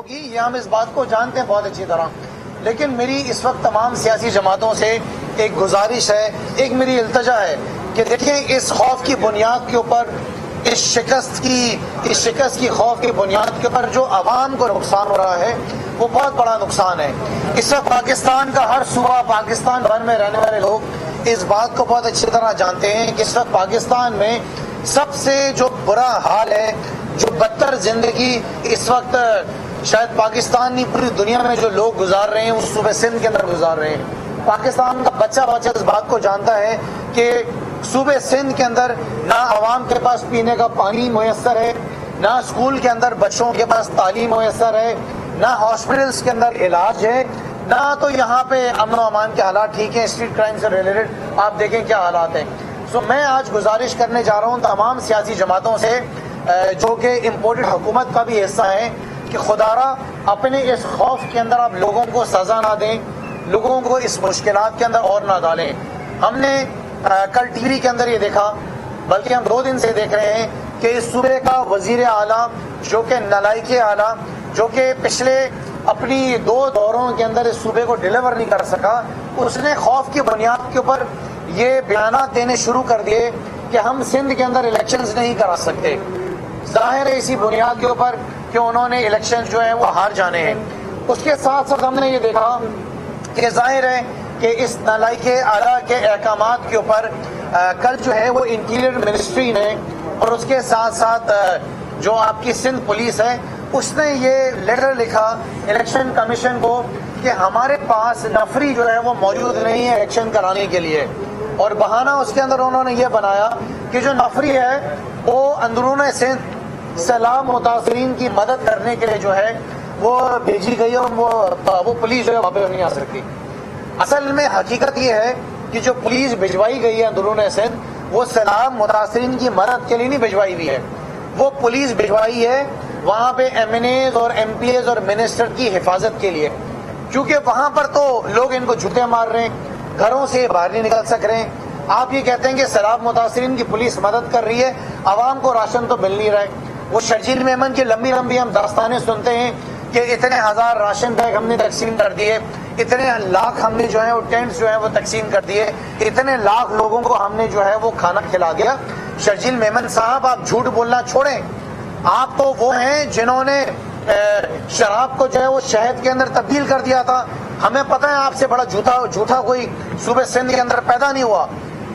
ہوگی یہ ہم اس بات کو جانتے ہیں بہت اچھی طرح، لیکن میری اس وقت تمام سیاسی جماعتوں سے ایک گزارش ہے، ایک میری التجا ہے کہ دیکھیں اس خوف کی بنیاد کے اوپر، اس شکست کی خوف کی بنیاد کے اوپر جو عوام کو نقصان ہو رہا ہے وہ بہت بڑا نقصان ہے۔ اس وقت پاکستان کا ہر صوبہ، پاکستان بھر میں رہنے والے لوگ اس بات کو بہت اچھی طرح جانتے ہیں کہ اس وقت پاکستان میں سب سے جو برا حال ہے، جو بدتر زندگی اس وقت شاید پاکستان نہیں پوری دنیا میں جو لوگ گزار رہے ہیں اس صوبے سندھ کے اندر گزار رہے ہیں۔ پاکستان کا بچہ اس بات کو جانتا ہے کہ صوبے سندھ کے اندر نہ عوام کے پاس پینے کا پانی میسر ہے، نہ اسکول کے اندر بچوں کے پاس تعلیم میسر ہے، نہ ہاسپٹلس کے اندر علاج ہے، نہ تو یہاں پہ امن و امان کے حالات ٹھیک ہیں۔ اسٹریٹ کرائم سے ریلیٹڈ آپ دیکھیں کیا حالات ہیں۔ میں آج گزارش کرنے جا رہا ہوں تمام سیاسی جماعتوں سے جو کہ امپورٹڈ حکومت کا بھی حصہ ہے کہ خدارا اپنے اس خوف کے اندر آپ لوگوں کو سزا نہ دیں، لوگوں کو اس مشکلات کے اندر اور نہ ڈالیں۔ ہم نے کل ٹی وی کے اندر یہ دیکھا، بلکہ ہم 2 دن سے دیکھ رہے ہیں کہ اس صوبے کا وزیر اعلیٰ جو کہ نالائق اعلیٰ، جو کہ پچھلے اپنی 2 دوروں کے اندر اس صوبے کو ڈیلیور نہیں کر سکا، اس نے خوف کی بنیاد کے اوپر یہ بیانات دینے شروع کر دیے کہ ہم سندھ کے اندر الیکشنز نہیں کرا سکتے۔ ظاہر ہے اسی بنیاد کے اوپر کہ انہوں نے الیکشن جو ہیں وہ ہار جانے ہیں۔ اس کے ساتھ ساتھ ہم نے یہ دیکھا کہ ظاہر ہے کہ اس نالائق اعلیٰ کے احکامات کے اوپر کل جو ہے وہ انٹیریئر منسٹری نے اور اس کے ساتھ ساتھ جو آپ کی سندھ پولیس ہے اس نے یہ لیٹر لکھا الیکشن کمیشن کو کہ ہمارے پاس نفری جو ہے وہ موجود نہیں ہے الیکشن کرانے کے لیے، اور بہانہ اس کے اندر انہوں نے یہ بنایا کہ جو نفری ہے وہ اندرون سندھ سیلاب متاثرین کی مدد کرنے کے لیے جو ہے وہ بھیجی گئی اور وہ پولیس جو ہے وہاں پہ نہیں آ سکتی۔ اصل میں حقیقت یہ ہے کہ جو پولیس بھجوائی گئی ہے اندرون سندھ وہ سیلاب متاثرین کی مدد کے لیے نہیں بھجوائی ہوئی ہے، وہ پولیس بھجوائی ہے وہاں پہ ایم این ایز اور ایم پی ایز اور منسٹر کی حفاظت کے لیے، کیونکہ وہاں پر تو لوگ ان کو جھوٹے مار رہے ہیں، گھروں سے باہر نہیں نکل سک رہے ہیں۔ آپ یہ کہتے ہیں کہ سیلاب متاثرین کی پولیس مدد کر رہی ہے، عوام کو راشن تو مل نہیں رہا ہے۔ وہ شرجیل میمن کی لمبی لمبی ہم داستانیں سنتے ہیں کہ اتنے ہزار راشن بیگ ہم نے تقسیم کر دیے، اتنے لاکھ ہم نے جو ہے وہ ٹینٹس جو ہے وہ تقسیم کر دیے، اتنے لاکھ لوگوں کو ہم نے جو ہے وہ کھانا کھلا دیا۔ شرجیل میمن صاحب آپ جھوٹ بولنا چھوڑیں، آپ تو وہ ہیں جنہوں نے شراب کو جو ہے وہ شہد کے اندر تبدیل کر دیا تھا۔ ہمیں پتہ ہے آپ سے بڑا جھوٹا کوئی صوبے سندھ کے اندر پیدا نہیں ہوا۔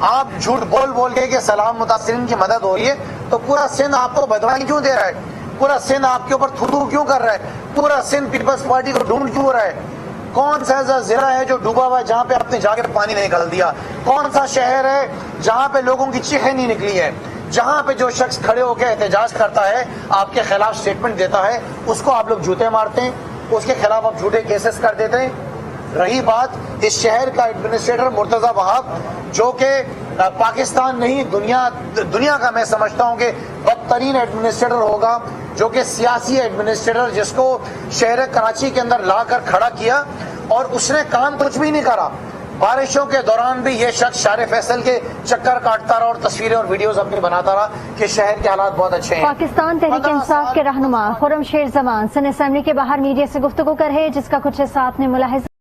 آپ جھوٹ بول کے کہ سیلاب متاثرین کی مدد ہو رہی ہے تو پورا سندھ آپ کو بدنامی کیوں دے رہا ہے؟ پورا سندھ آپ کے اوپر تھو کیوں کر رہا ہے؟ پورا سندھ پیپلز پارٹی کو ڈھونڈ کیوں رہا ہے؟ کون سا ایسا ضلع ہے جو ڈوبا ہوا ہے جہاں پہ آپ نے جا کے پانی نہیں نکل دیا؟ کون سا شہر ہے جہاں پہ لوگوں کی چیخیں نہیں نکلی ہے؟ جہاں پہ جو شخص کھڑے ہو کے احتجاج کرتا ہے، آپ کے خلاف سٹیٹمنٹ دیتا ہے، اس کو آپ لوگ جوتے مارتے ہیں، اس کے خلاف آپ جھوٹے کیسز کر دیتے ہیں۔ رہی بات اس شہر کا ایڈمنسٹریٹر مرتضی وہاب، جو کہ پاکستان نہیں دنیا کا میں سمجھتا ہوں کہ بدترین ایڈمنسٹریٹر ہوگا، جو کہ سیاسی ایڈمنسٹریٹر جس کو شہر کراچی کے اندر لا کر کھڑا کیا اور اس نے کام کچھ بھی نہیں کرا۔ بارشوں کے دوران بھی یہ شخص شار فیصل کے چکر کاٹتا رہا اور تصویریں اور ویڈیوز اپنی بناتا رہا کہ شہر کے حالات بہت اچھے ہیں۔ پاکستان تحریک انصاف کے رہنما خرم شیر زمان سندھ اسمبلی کے باہر میڈیا سے گفتگو کر رہے، جس کا کچھ حصہ آپ نے ملاحظہ